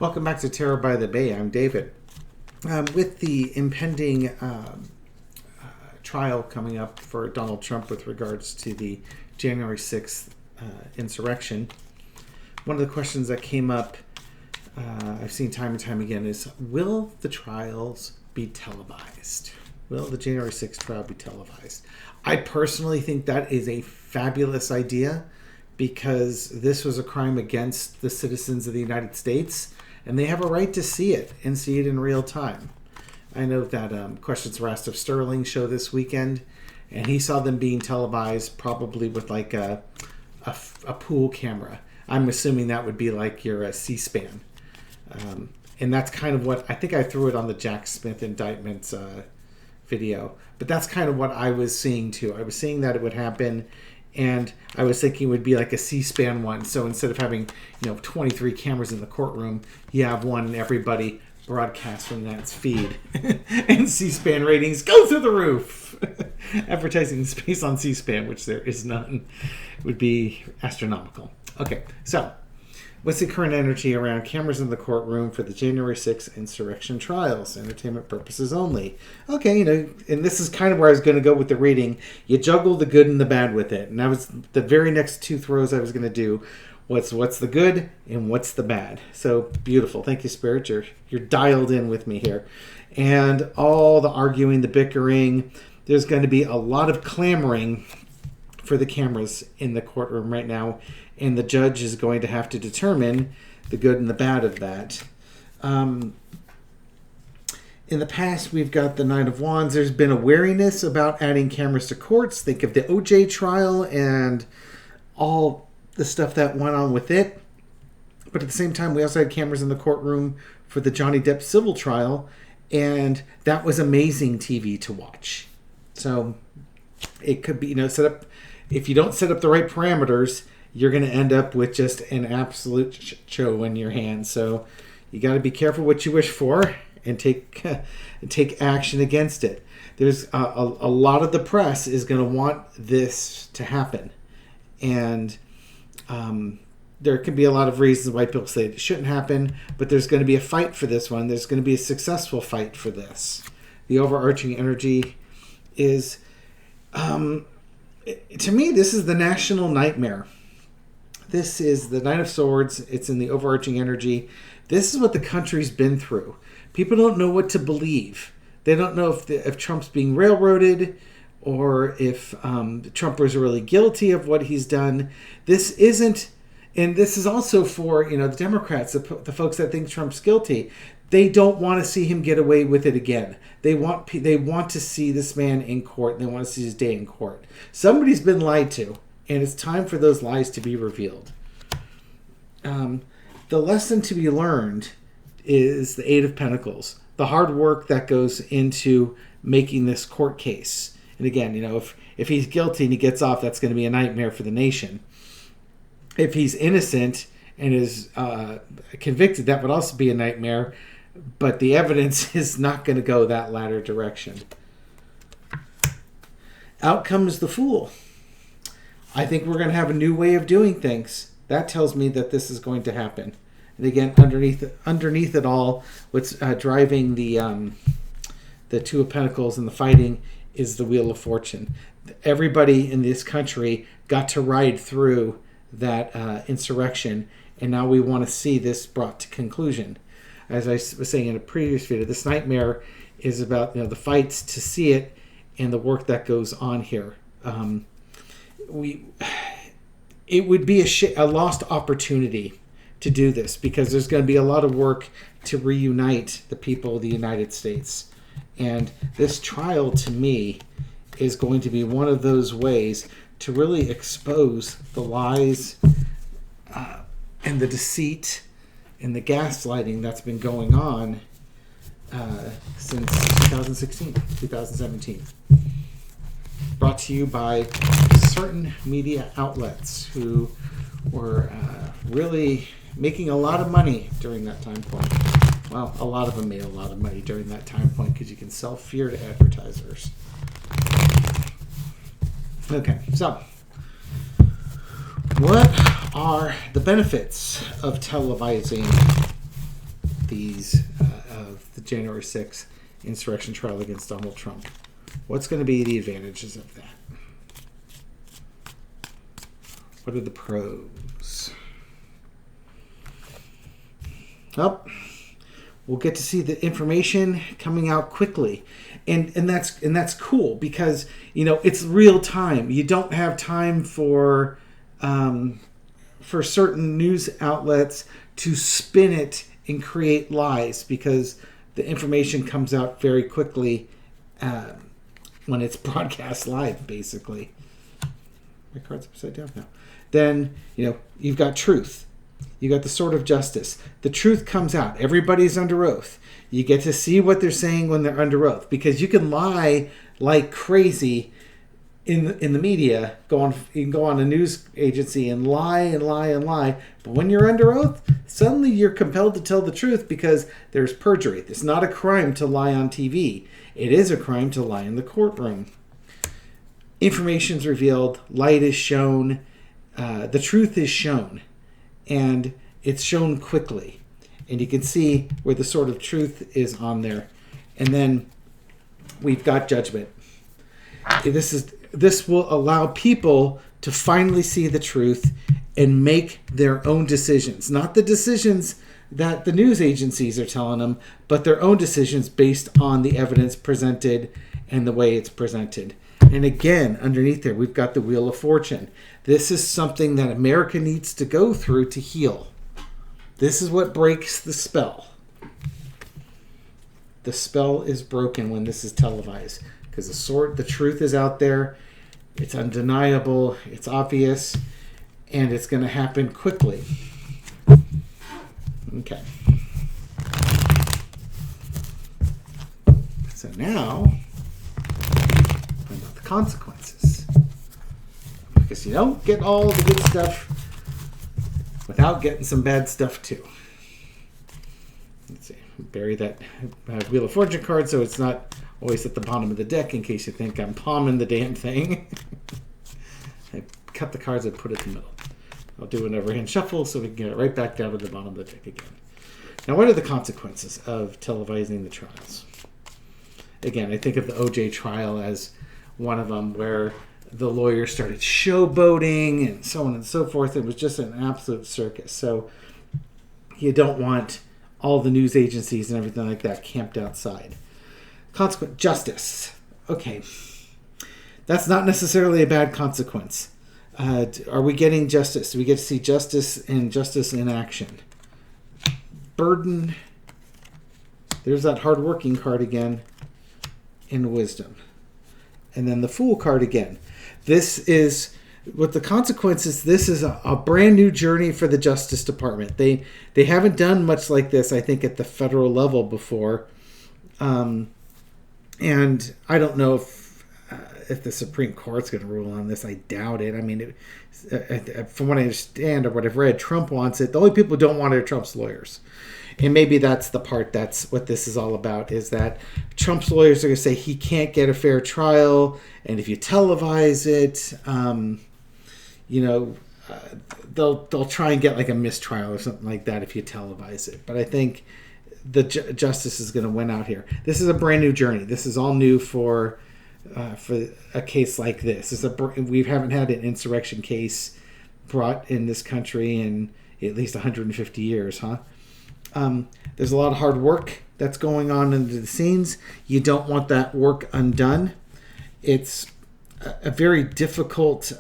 Welcome back to Terror by the Bay. I'm David. With the impending trial coming up for Donald Trump with regards to the January 6th insurrection, one of the questions that came up, I've seen time and time again, is will the trials be televised? Will the January 6th trial be televised? I personally think that is a fabulous idea because this was a crime against the citizens of the United States. And they have a right to see it and see it in real time. I know that questions were asked of Sterling show this weekend, and he saw them being televised probably with like a pool camera. I'm assuming that would be like your C-SPAN. And that's kind of what, I think I threw it on the Jack Smith indictments video. But that's kind of what I was seeing too. I was seeing that it would happen. And I was thinking it would be like a C-SPAN one. So instead of having, 23 cameras in the courtroom, you have one and everybody broadcast from that feed. And C-SPAN ratings go through the roof. Advertising space on C-SPAN, which there is none, would be astronomical. Okay, so what's the current energy around cameras in the courtroom for the January 6th insurrection trials? Entertainment purposes only. Okay, and this is kind of where I was going to go with the reading. You juggle the good and the bad with it. And that was the very next two throws I was going to do. What's the good and what's the bad? So beautiful. Thank you, Spirit. You're dialed in with me here. And all the arguing, the bickering. There's going to be a lot of clamoring for the cameras in the courtroom right now. And the judge is going to have to determine the good and the bad of that. In the past, we've got the Knight of Wands. There's been a wariness about adding cameras to courts. Think of the OJ trial and all the stuff that went on with it. But at the same time, we also had cameras in the courtroom for the Johnny Depp civil trial. And that was amazing TV to watch. So it could be, set up. If you don't set up the right parameters, you're going to end up with just an absolute show in your hands. So you got to be careful what you wish for and take action against it. There's a lot of the press is going to want this to happen. And there can be a lot of reasons why people say it shouldn't happen, but there's going to be a fight for this one. There's going to be a successful fight for this. The overarching energy is, to me, this is the national nightmare. This is the Knight of Swords. It's in the overarching energy. This is what the country's been through. People don't know what to believe. They don't know if Trump's being railroaded or if Trump was really guilty of what he's done. This isn't, and this is also for the Democrats, the folks that think Trump's guilty. They don't want to see him get away with it again. They want to see this man in court. And they want to see his day in court. Somebody's been lied to. And it's time for those lies to be revealed. The lesson to be learned is the Eight of Pentacles. The hard work that goes into making this court case. And again, if he's guilty and he gets off, that's going to be a nightmare for the nation. If he's innocent and is convicted, that would also be a nightmare. But the evidence is not going to go that latter direction. Out comes the Fool. I think we're going to have a new way of doing things. That tells me that this is going to happen. And again, underneath it all, what's driving the Two of Pentacles and the fighting is the Wheel of Fortune. Everybody in this country got to ride through that insurrection, and now we want to see this brought to conclusion. As I was saying in a previous video, this nightmare is about the fights to see it and the work that goes on here. It would be a lost opportunity to do this because there's going to be a lot of work to reunite the people of the United States. And this trial, to me, is going to be one of those ways to really expose the lies and the deceit and the gaslighting that's been going on since 2017. Brought to you by certain media outlets who were really making a lot of money during that time point. Well, a lot of them made a lot of money during that time point because you can sell fear to advertisers. Okay, so what are the benefits of televising of the January 6th insurrection trial against Donald Trump. What's going to be the advantages of that? What are the pros? Well, we'll get to see the information coming out quickly. And that's cool because, it's real time. You don't have time for certain news outlets to spin it and create lies, because the information comes out very quickly when it's broadcast live, basically. My card's upside down now. Then, you've got truth. You got the sword of justice. The truth comes out. Everybody's under oath. You get to see what they're saying when they're under oath, because you can lie like crazy in the media. You can go on a news agency and lie and lie and lie. But when you're under oath, suddenly you're compelled to tell the truth because there's perjury. It's not a crime to lie on TV. It is a crime to lie in the courtroom. Information's revealed. Light is shown. The truth is shown. And it's shown quickly. And you can see where the sword of truth is on there. And then we've got judgment. This will allow people to finally see the truth and make their own decisions. Not the decisions that the news agencies are telling them, but their own decisions based on the evidence presented and the way it's presented. And again, underneath there, we've got the Wheel of Fortune. This is something that America needs to go through to heal. This is what breaks the spell. The spell is broken when this is televised, because the truth is out there. It's undeniable. It's obvious. And it's going to happen quickly. Okay. So now, about the consequences. Because you don't get all the good stuff without getting some bad stuff too. Let's see. Bury that Wheel of Fortune card so it's not always at the bottom of the deck in case you think I'm palming the damn thing. I cut the cards and put it in the middle. I'll do an overhand shuffle so we can get it right back down to the bottom of the deck again. Now, what are the consequences of televising the trials? Again, I think of the OJ trial as one of them, where the lawyers started showboating and so on and so forth. It was just an absolute circus. So you don't want all the news agencies and everything like that camped outside. Justice. Okay. That's not necessarily a bad consequence. Are we getting justice? Do we get to see justice and justice in action? Burden. There's that hardworking card again. In wisdom. And then the Fool card again. This is, with the consequences, this is a brand new journey for the Justice Department. They haven't done much like this, I think, at the federal level before. And I don't know if the Supreme Court's going to rule on this. I doubt it. I mean, from what I understand or what I've read, Trump wants it. The only people who don't want it are Trump's lawyers. And maybe that's the part, that's what this is all about, is that Trump's lawyers are going to say he can't get a fair trial, and if you televise it, they'll try and get like a mistrial or something like that if you televise it. But I think the justice is going to win out here. This is a brand new journey. This is all new for a case like this. We haven't had an insurrection case brought in this country in at least 150 years, huh? There's a lot of hard work that's going on under the scenes. You don't want that work undone. It's a very difficult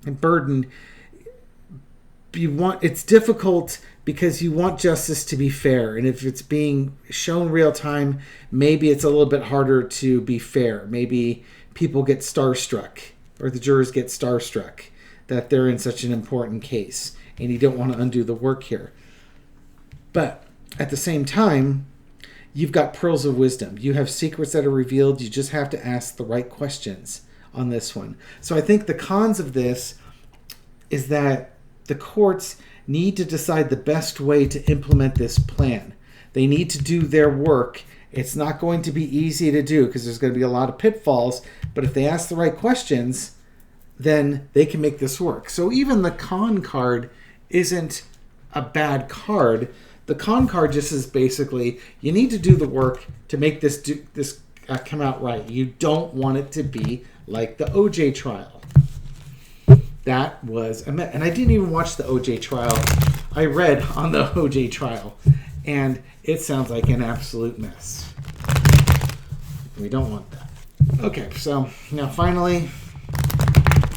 burden. It's difficult because you want justice to be fair, and if it's being shown real time, maybe it's a little bit harder to be fair. Maybe people get starstruck, or the jurors get starstruck that they're in such an important case, and you don't want to undo the work here. But at the same time, you've got pearls of wisdom. You have secrets that are revealed. You just have to ask the right questions on this one. So I think the cons of this is that the courts need to decide the best way to implement this plan. They need to do their work. It's not going to be easy to do because there's going to be a lot of pitfalls. But if they ask the right questions, then they can make this work. So even the con card isn't a bad card. The con card just is basically, you need to do the work to make this come out right. You don't want it to be like the OJ trial. That was, and I didn't even watch the OJ trial. I read on the OJ trial, and it sounds like an absolute mess. We don't want that. Okay, so now finally,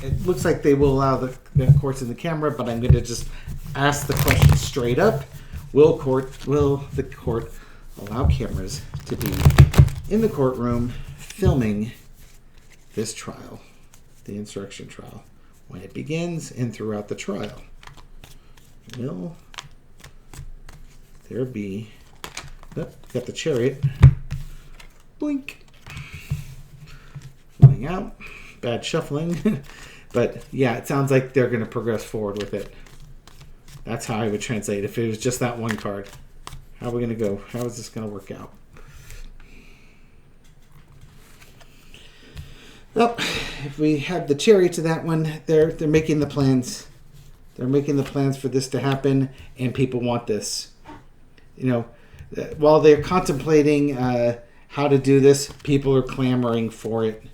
it looks like they will allow the courts in the camera, but I'm going to just ask the question straight up. Will the court allow cameras to be in the courtroom filming this trial, the insurrection trial, when it begins and throughout the trial? Will there be... Oh, got the chariot. Blink. Flying out. Bad shuffling. But yeah, it sounds like they're going to progress forward with it. That's how I would translate if it was just that one card. How are we going to go? How is this going to work out? Well, if we had the chariot to that one, they're making the plans. They're making the plans for this to happen, and people want this. You know, while they're contemplating how to do this, people are clamoring for it.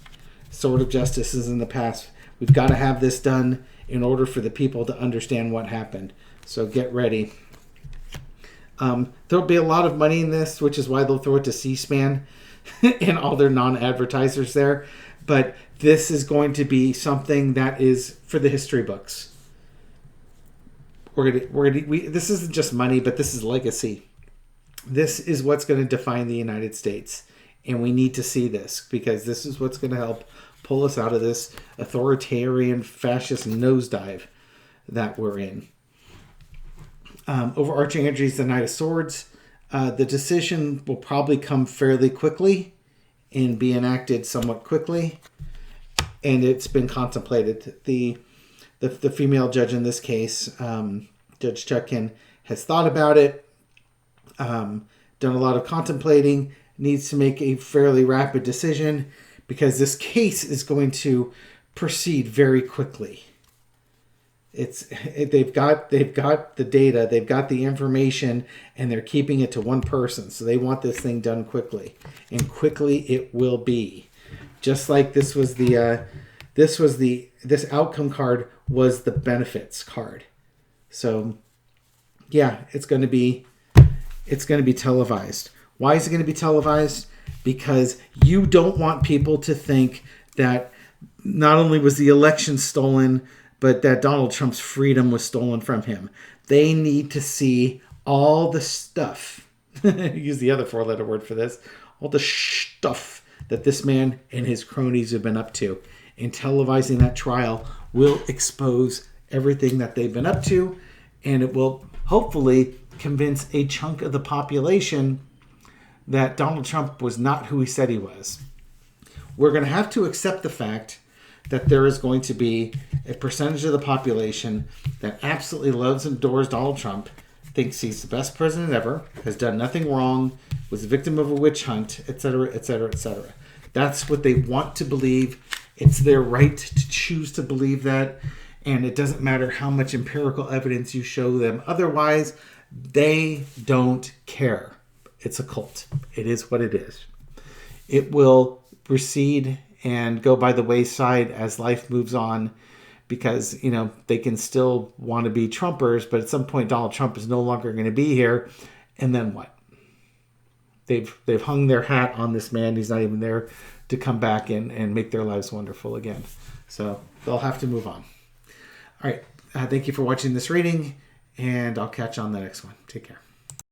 Sword of justice is in the past. We've got to have this done in order for the people to understand what happened. So get ready. There'll be a lot of money in this, which is why they'll throw it to C-SPAN and all their non-advertisers there. But this is going to be something that is for the history books. This isn't just money, but this is legacy. This is what's going to define the United States. And we need to see this because this is what's going to help pull us out of this authoritarian fascist nosedive that we're in. Overarching entries, the Knight of Swords. The decision will probably come fairly quickly and be enacted somewhat quickly. And it's been contemplated. The female judge in this case, Judge Chutkan, has thought about it, done a lot of contemplating, needs to make a fairly rapid decision because this case is going to proceed very quickly. They've got the data, they've got the information, and they're keeping it to one person. So they want this thing done quickly, and quickly it will be. Just like this outcome card was the benefits card. So yeah, it's going to be televised. Why is it going to be televised? Because you don't want people to think that not only was the election stolen, but that Donald Trump's freedom was stolen from him. They need to see all the stuff, use the other four-letter word for this, all the stuff that this man and his cronies have been up to. And televising that trial will expose everything that they've been up to, and it will hopefully convince a chunk of the population that Donald Trump was not who he said he was. We're going to have to accept the fact that there is going to be a percentage of the population that absolutely loves and adores Donald Trump, thinks he's the best president ever, has done nothing wrong, was a victim of a witch hunt, etc., etc., etc. That's what they want to believe. It's their right to choose to believe that, and it doesn't matter how much empirical evidence you show them. Otherwise, they don't care. It's a cult. It is what it is. It will recede and go by the wayside as life moves on because, you know, they can still want to be Trumpers, but at some point Donald Trump is no longer going to be here. And then what? They've hung their hat on this man. He's not even there to come back and make their lives wonderful again. So they'll have to move on. All right. Thank you for watching this reading, and I'll catch you on the next one. Take care.